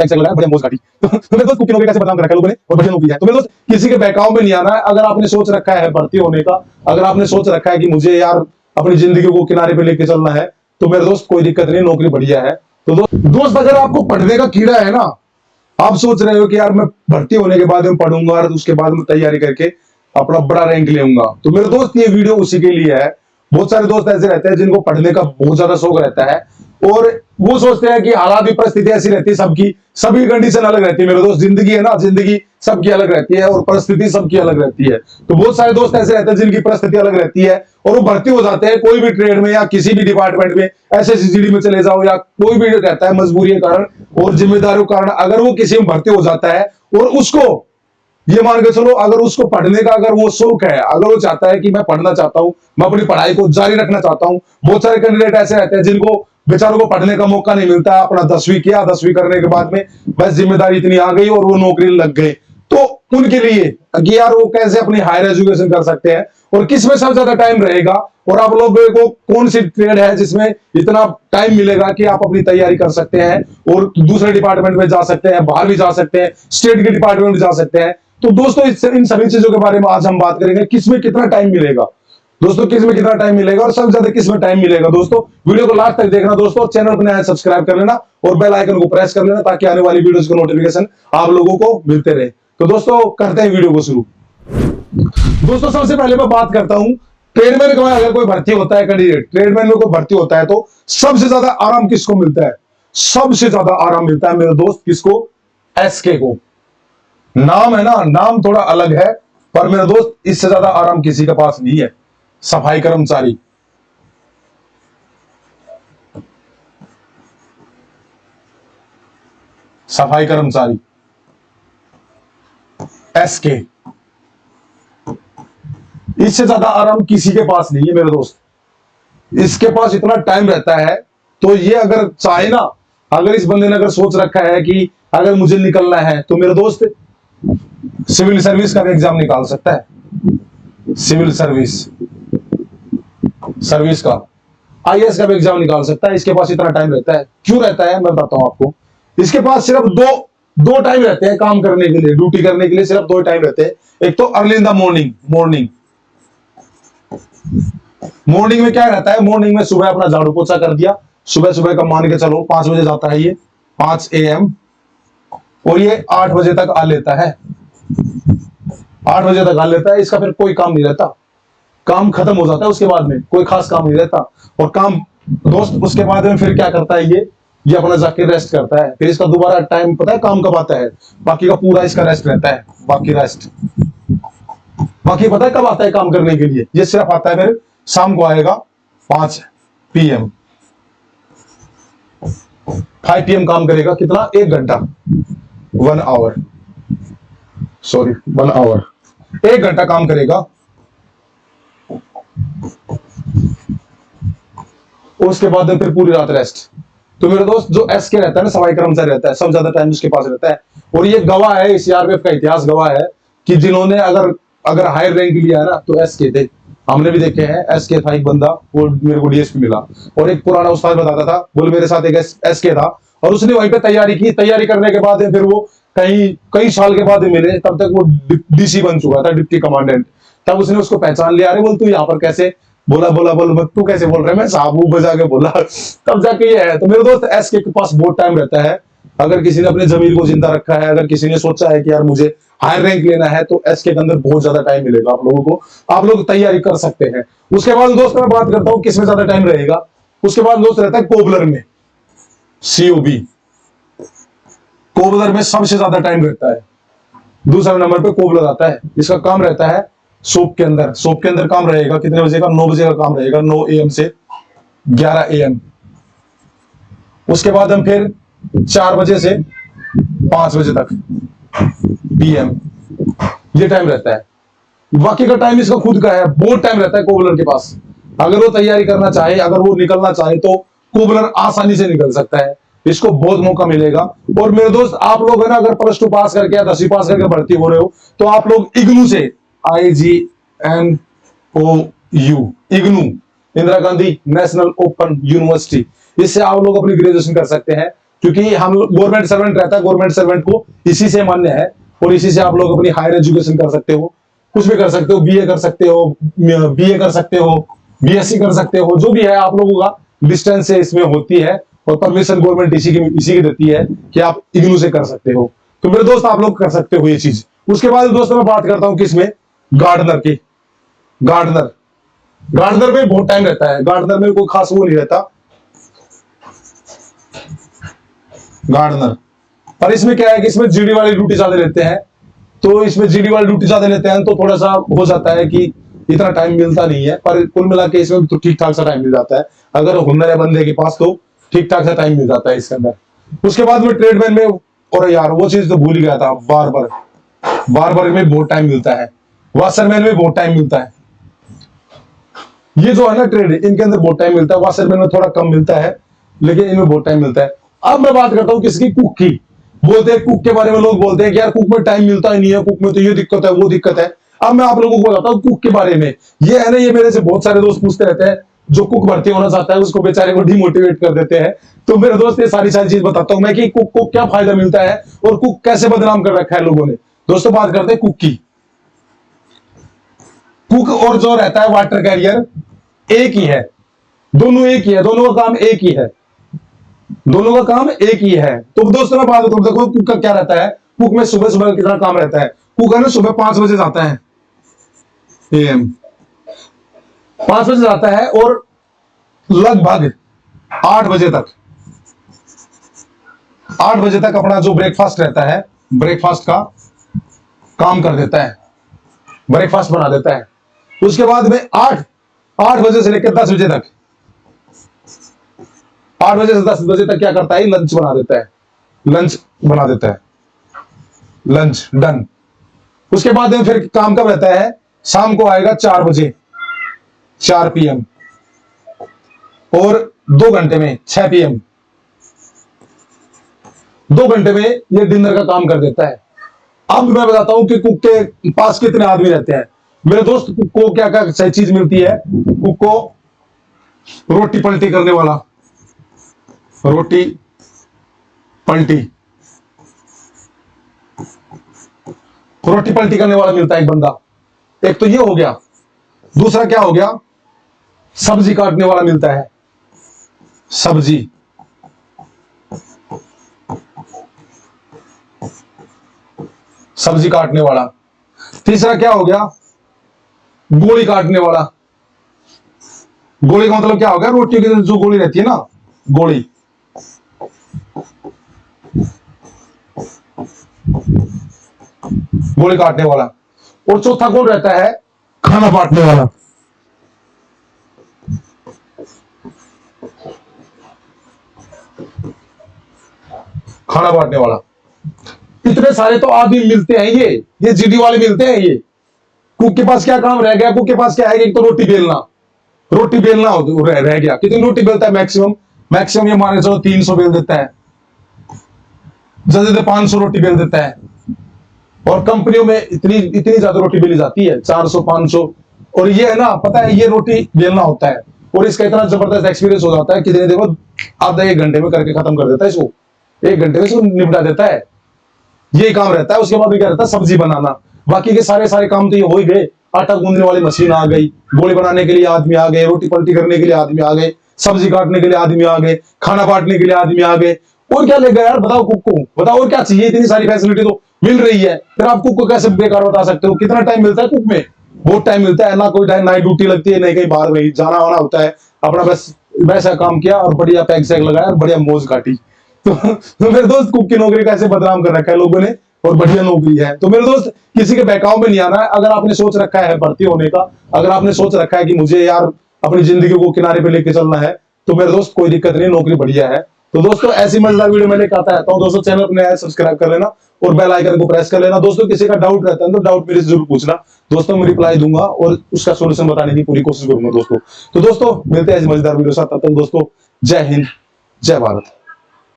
पैसे लग रहा है बढ़िया मोज गाड़ी। तो मेरे दोस्त कुकी नौकरी कैसे बदनाम कर रखा है लोगों ने और बढ़िया नौकरी है। तो मेरे दोस्त किसी के बहकाव में नहीं आना है। अगर आपने सोच रखा है भर्ती होने का, अगर आपने सोच रखा है कि मुझे यार अपनी जिंदगी को किनारे पे लेके चलना है, तो मेरे दोस्त कोई दिक्कत नहीं, नौकरी बढ़िया है। तो दोस्त अगर आपको पढ़ने का कीड़ा है ना, आप सोच रहे हो कि यार मैं भर्ती होने के बाद में पढ़ूंगा और उसके बाद में तैयारी करके अपना बड़ा रैंक लेऊंगा, तो मेरे दोस्त ये वीडियो उसी के लिए है। बहुत सारे दोस्त ऐसे रहते हैं जिनको पढ़ने का बहुत ज्यादा शौक रहता है और वो सोचते हैं कि हालात भी परिस्थिति ऐसी रहती है, सबकी सभी कंडीशन अलग रहती है। मेरे दोस्त जिंदगी है ना, जिंदगी सबकी अलग रहती है और परिस्थिति सबकी अलग रहती है। तो बहुत सारे दोस्त ऐसे रहते हैं जिनकी परिस्थिति अलग रहती है और वो भर्ती हो जाते हैं कोई भी ट्रेड में या किसी भी डिपार्टमेंट में, एसएससीजीडी में चले जाओ या कोई भी रहता है मजबूरी के कारण और जिम्मेदारियों के कारण, अगर वो किसी में भर्ती हो जाता है और उसको ये मान के चलो, अगर उसको पढ़ने का अगर वो शौक है, अगर वो चाहता है कि मैं पढ़ना चाहता हूं, मैं अपनी पढ़ाई को जारी रखना चाहता हूं। बहुत सारे कैंडिडेट ऐसे रहते हैं जिनको बेचारों को पढ़ने का मौका नहीं मिलता। अपना 10वीं किया, 10वीं करने के बाद में बस जिम्मेदारी इतनी आ गई और वो नौकरी लग गए। तो उनके लिए कि यार वो कैसे अपनी हायर एजुकेशन कर सकते हैं और किस में सबसे ज्यादा टाइम रहेगा और आप लोगों को कौन सी ट्रेड है जिसमें इतना टाइम मिलेगा कि आप अपनी तैयारी कर सकते हैं और दूसरे डिपार्टमेंट में जा सकते हैं, बाहर भी जा सकते हैं, स्टेट के डिपार्टमेंट में जा सकते हैं। तो दोस्तों इन सभी चीजों के बारे में आज हम बात करेंगे, किसमें कितना टाइम मिलेगा दोस्तों, किसमें कितना टाइम मिलेगा और सबसे ज्यादा किसमें टाइम मिलेगा। दोस्तों वीडियो को लास्ट तक देखना दोस्तों, चैनल पर नया सब्सक्राइब कर लेना और बेल आइकन को प्रेस कर लेना ताकि आने वाली वीडियोस का नोटिफिकेशन आप लोगों को मिलते रहे। तो दोस्तों करते हैं वीडियो को शुरू। दोस्तों सबसे पहले मैं बात करता हूं ट्रेडमैन का। अगर कोई भर्ती होता है कैंडिडेट, ट्रेडमैन में कोई भर्ती होता है तो सबसे ज्यादा आराम किसको मिलता है? सबसे ज्यादा आराम मिलता है मेरे दोस्त किसको? एसके को। नाम है ना, नाम थोड़ा अलग है, पर मेरे दोस्त इससे ज्यादा आराम किसी के पास नहीं है। सफाई कर्मचारी, सफाई कर्मचारी एसके, इससे ज्यादा आराम किसी के पास नहीं है मेरे दोस्त। इसके पास इतना टाइम रहता है तो ये अगर चाहे ना, अगर इस बंदे ने अगर सोच रखा है कि अगर मुझे निकलना है तो मेरे दोस्त सिविल सर्विस का भी एग्जाम निकाल सकता है। सिविल सर्विस का आईएएस का भी एग्जाम निकाल सकता है। इसके पास इतना टाइम रहता है। क्यों रहता है मैं बताता हूं आपको। इसके पास सिर्फ दो टाइम रहते हैं काम करने के लिए, ड्यूटी करने के लिए सिर्फ दो टाइम रहते हैं। एक तो अर्ली इन द मॉर्निंग में क्या रहता है, मॉर्निंग में सुबह अपना झाड़ू पोछा कर दिया, सुबह सुबह का मान के चलो 5 बजे जाता है ये, 5 AM, और ये 8 बजे तक आ लेता है। 8 बजे तक आ लेता है। इसका फिर कोई काम नहीं रहता, काम खत्म हो जाता है, उसके बाद में कोई खास काम नहीं रहता। और काम दोस्त उसके बाद में फिर क्या करता है ये अपना जाके रेस्ट करता है। फिर इसका दोबारा टाइम पता है काम कब आता है? बाकी का पूरा इसका रेस्ट रहता है। बाकी पता है कब आता है काम करने के लिए? ये सिर्फ आता है फिर शाम को आएगा 5 PM, 5 PM काम करेगा। कितना? 1 घंटा, 1 आवर, सॉरी 1 आवर, 1 घंटा काम करेगा। उसके बाद फिर पूरी रात रेस्ट। तो मेरे दोस्त जो एसके रहता है ना, सफाई कर्मचारी रहता है, सबसे ज्यादा टाइम उसके पास रहता है। और ये गवाह है, इस सीआरपीएफ का इतिहास गवाह है कि जिन्होंने अगर हायर रैंक लिया है ना तो एसके थे। हमने भी देखे हैं, एसके था एक बंदा, वो मेरे को डीएसपी मिला। और एक पुराना उस्ताद बताता था, बोले मेरे साथ एक एसके था और उसने वहीं पे तैयारी की। तैयारी करने के बाद फिर वो कई साल के बाद मिले, तब तक वो डीसी बन चुका था, डिप्टी कमांडेंट। तब उसने उसको पहचान लिया। अरे बोल तू यहाँ पर कैसे? बोल तू कैसे बोल रहे? मैं साबू बजा के बोला, तब जाके ये है। तो मेरे दोस्त एसके के पास बहुत टाइम रहता है। अगर किसी ने अपने जमीर को जिंदा रखा है, अगर किसी ने सोचा है कि यार मुझे हायर रैंक लेना है, तो एसके के अंदर बहुत ज्यादा टाइम मिलेगा आप लोगों को, आप लोग तैयारी कर सकते हैं। उसके बाद दोस्त मैं बात करता हूँ किसमें ज्यादा टाइम रहेगा। उसके बाद दोस्त रहता है कोबलर में, COB, कोबलर में सबसे ज्यादा टाइम रहता है। दूसरा नंबर पे कोबलर आता है। इसका काम रहता है शॉप के अंदर काम रहेगा। कितने बजे का? 9 बजे का काम रहेगा, 9 AM से 11 AM। उसके बाद हम फिर 4 बजे से 5 बजे तक PM, ये टाइम रहता है। बाकी का टाइम इसका खुद का है। बहुत टाइम रहता है कोबलर के पास। अगर वो तैयारी करना चाहे, अगर वो निकलना चाहे, तो कोबलर आसानी से निकल सकता है। इसको बहुत मौका मिलेगा। और मेरे दोस्त आप लोग है ना, अगर +2 पास करके या 10वीं पास करके भर्ती हो रहे हो, तो आप लोग इग्नू से, IGNOU, Indira Gandhi national open university, इससे आप लोग अपनी ग्रेजुएशन कर सकते हैं। क्योंकि हम गवर्नमेंट सर्वेंट रहता है, गवर्नमेंट सर्वेंट को इसी से मान्य है और इसी से आप लोग अपनी हायर एजुकेशन कर सकते हो, कुछ भी कर सकते हो, बीए कर सकते हो, बीए कर सकते हो, बीएससी कर सकते हो, जो भी है आप लोगों का डिस्टेंस से इसमें होती है और परमिशन गवर्नमेंट इसी की देती है कि आप इग्नू से कर सकते हो। तो मेरे दोस्त आप लोग कर सकते हो ये चीज। उसके बाद दोस्तों मैं बात करता हूं किसमें, गार्डनर की। गार्डनर, गार्डनर में बहुत टाइम रहता है, गार्डनर में कोई खास वो नहीं रहता गार्डनर। पर इसमें क्या है कि इसमें जीडी वाली ड्यूटी ज्यादा लेते हैं, तो इसमें जीडी वाली ड्यूटी ज्यादा लेते हैं तो थोड़ा सा हो जाता है कि इतना टाइम मिलता नहीं है, पर कुल मिला के इसमें तो ठीक ठाक सा टाइम मिल जाता है अगर हुनर है बंदे के पास, तो ठीक ठाक सा टाइम मिल जाता है इसके अंदर। उसके बाद में ट्रेडमैन में, और यार वो चीज तो भूल ही गया था, बार्बर। बार्बर में बहुत टाइम मिलता है, वाशरमैन में बहुत टाइम मिलता है। ये जो है ना ट्रेड, इनके अंदर बहुत टाइम मिलता है, वाशरमैन में थोड़ा कम मिलता है लेकिन इनमें बहुत टाइम मिलता है। अब मैं बात करता हूं किसकी, कुक की। बोलते हैं कुक के बारे में, लोग बोलते हैं कि यार कुक में टाइम मिलता ही नहीं है, कुक में तो ये दिक्कत है वो दिक्कत है। अब मैं आप लोगों को बताता हूँ कुक के बारे में। ये है ना, ये मेरे से बहुत सारे दोस्त पूछते रहते हैं, जो कुक भर्ती होना चाहता है उसको बेचारे को डिमोटिवेट कर देते हैं। तो मेरे दोस्त ये सारी सारी चीज बताता हूं मैं कि कुक को क्या फायदा मिलता है और कुक कैसे बदनाम कर रखा है लोगों ने। दोस्तों बात करते हैं कुक की। कुक और जो रहता है वाटर कैरियर एक ही है, दोनों एक ही है, दोनों का काम एक ही है, दोनों का काम एक ही है। तो दोस्तों मैं बात करूं, देखो कुक का क्या रहता है, कुक में सुबह सुबह कितना काम रहता है। कुक है ना सुबह 5 बजे जाता है, एएम 5 बजे जाता है और लगभग 8 बजे तक, 8 बजे तक अपना जो ब्रेकफास्ट रहता है, ब्रेकफास्ट का काम कर देता है, ब्रेकफास्ट बना देता है। उसके बाद में 8 बजे से लेकर 10 बजे तक, 8 बजे से 10 बजे तक क्या करता है, लंच बना देता है, लंच बना देता है, लंच डन। उसके बाद में फिर काम कब रहता है, शाम को आएगा 4 बजे, 4 PM, और 2 घंटे में 6 PM, 2 घंटे में ये डिनर का काम कर देता है। अब मैं बताता हूं कि कुक के पास कितने आदमी रहते हैं। मेरे दोस्त कुक को क्या क्या सही चीज मिलती है, कुक को रोटी पलटी करने वाला, रोटी पलटी, रोटी पलटी करने वाला मिलता है एक बंदा। एक तो ये हो गया, दूसरा क्या हो गया, सब्जी काटने वाला मिलता है, सब्जी, सब्जी काटने वाला। तीसरा क्या हो गया, गोली काटने वाला। गोली का मतलब क्या हो गया, रोटी की जो गोली रहती है ना, गोली। गोली काटने वाला। और चौथा कौन रहता है, खाना बांटने वाला। खाना बांटने वाला। इतने सारे तो आदमी मिलते हैं, ये जीडी वाले मिलते हैं। ये कुक के पास क्या काम रह गया, कुक के पास क्या है, एक तो रोटी बेलना, रोटी बेलना रह गया। कितनी रोटी बेलता है, मैक्सिमम मैक्सिमम ये माने चलो 300 बेल देता है, ज्यादा 500 रोटी बेल देता है। और कंपनियों में इतनी इतनी ज्यादा रोटी बेली जाती है, 400 500। और ये है ना, पता है ये रोटी बेलना होता है और इसका इतना जबरदस्त एक्सपीरियंस हो जाता है कि देखो आधा 1 घंटे में करके खत्म कर देता है इसको, 1 घंटे में इसको निपटा देता है। ये काम रहता है। उसके बाद क्या रहता है, सब्जी बनाना। बाकी के सारे सारे काम तो ये हो ही गए। आटा गूंदने वाली मशीन आ गई, गोली बनाने के लिए आदमी आ गए, रोटी पलटी करने के लिए आदमी आ गए, सब्जी काटने के लिए आदमी आ गए, खाना बांटने के लिए आदमी आ गए। और क्या ले गए यार, बताओ कुक को, बताओ और क्या चाहिए। इतनी सारी फैसिलिटी तो मिल रही है, फिर आप कुक को कैसे बेकार बता सकते हो। कितना टाइम मिलता है कुक में, बहुत टाइम मिलता है ना, कोई टाइम नाइट ड्यूटी लगती है, नहीं कहीं बाहर नहीं जाना वाना होता है, अपना बस वैसा काम किया और बढ़िया पैक सैक लगाया और बढ़िया मौज काटी। तो मेरे दोस्त कुक की नौकरी कैसे बदनाम कर रखा है लोगों ने, और बढ़िया नौकरी है। तो मेरे दोस्त किसी के बहकाव में नहीं आना है। अगर आपने सोच रखा है भर्ती होने का, अगर आपने सोच रखा है कि मुझे यार अपनी जिंदगी को किनारे पे लेके चलना है, तो मेरे दोस्त कोई दिक्कत नहीं, नौकरी बढ़िया है। तो दोस्तों ऐसी मजेदार वीडियो मैं लेकर आता रहता हूँ। दोस्तों चैनल अपने सब्सक्राइब कर लेना और बेल आइकन को प्रेस कर लेना। दोस्तों किसी का डाउट रहता है तो डाउट मेरे से जरूर पूछना, दोस्तों मैं रिप्लाई दूंगा और उसका सोल्यूशन बताने की पूरी कोशिश करूंगा दोस्तों। तो दोस्तों मिलते हैं ऐसी मजेदार वीडियो साथ, तब तक दोस्तों जय हिंद, जय भारत।